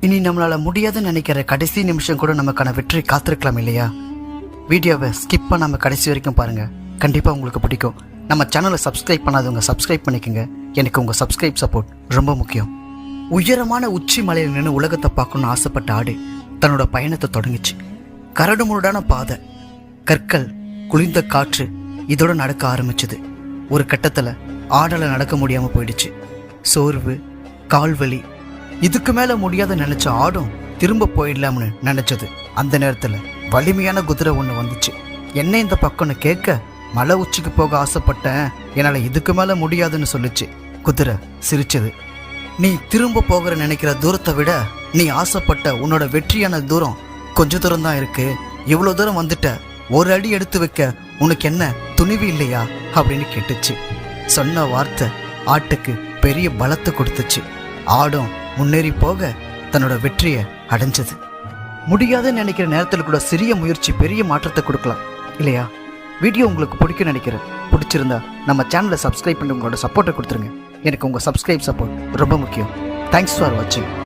இனி நம்மளால முடியாதுன்னு நினைக்கிற கடைசி நிமிஷம் கூட நமக்கான வெற்றி காத்திருக்கலாம் இல்லையா? வீடியோவை ஸ்கிப் பண்ணாம கடைசி வரைக்கும் பாருங்க, கண்டிப்பா உங்களுக்கு பிடிக்கும். நம்ம சேனலை சப்ஸ்கிரைப் பண்ணாதவங்க சப்ஸ்கிரைப் பண்ணிக்கோங்க. எனக்கு உங்க சப்ஸ்கிரைப் சப்போர்ட் ரொம்ப முக்கியம். உயரமான உச்சி மலையில் நின்று உலகத்தை பார்க்கணும்னு ஆசைப்பட்ட ஆடு தன்னோட பயணத்தை தொடங்கிச்சு. கரடு முரடான பாதை, கற்கள், குளிர்ந்த காற்று இதோட நடக்க ஆரம்பிச்சது. ஒரு கட்டத்துல ஆடால நடக்க முடியாம போயிடுச்சு. சோர்வு, கால்வலி, இதுக்கு மேல முடியாத நினைச்ச ஆடும் திரும்ப போயிடலாம்னு நினைச்சது. அந்த நேரத்துல வலிமையான குதிரை ஒண்ணு வந்துச்சு. என்ன இந்த பக்கம்னு கேட்க, மலை உச்சிக்கு போக ஆசைப்பட்டேன், என்னால இதுக்கு மேல முடியாதுன்னு சொல்லிச்சு. குதிரை சிரிச்சது. நீ திரும்ப போகிற நினைக்கிற தூரத்தை விட நீ ஆசைப்பட்ட உன்னோட வெற்றியான தூரம் கொஞ்ச தூரம் தான் இருக்கு. இவ்வளவு தூரம் வந்துட்ட, ஒரு அடி எடுத்து வைக்க உனக்கு என்ன துணிவு இல்லையா அப்படின்னு கேட்டுச்சு. சொன்ன வார்த்தை ஆட்டுக்கு பெரிய பலத்தை கொடுத்துச்சு. ஆடும் முன்னேறி போக தன்னோட வெற்றியை அடைஞ்சது. முடியாதுன்னு நினைக்கிற நேரத்தில் கூட சிறிய முயற்சி பெரிய மாற்றத்தை கொடுக்கலாம் இல்லையா? வீடியோ உங்களுக்கு பிடிக்கும் நினைக்கிறேன். பிடிச்சிருந்தா நம்ம சேனலை சப்ஸ்கிரைப் பண்ணி உங்களோட சப்போர்ட்டை கொடுத்துருங்க. எனக்கு உங்கள் சப்ஸ்கிரைப் சப்போர்ட் ரொம்ப முக்கியம். தேங்க்ஸ் ஃபார் வாட்சிங்.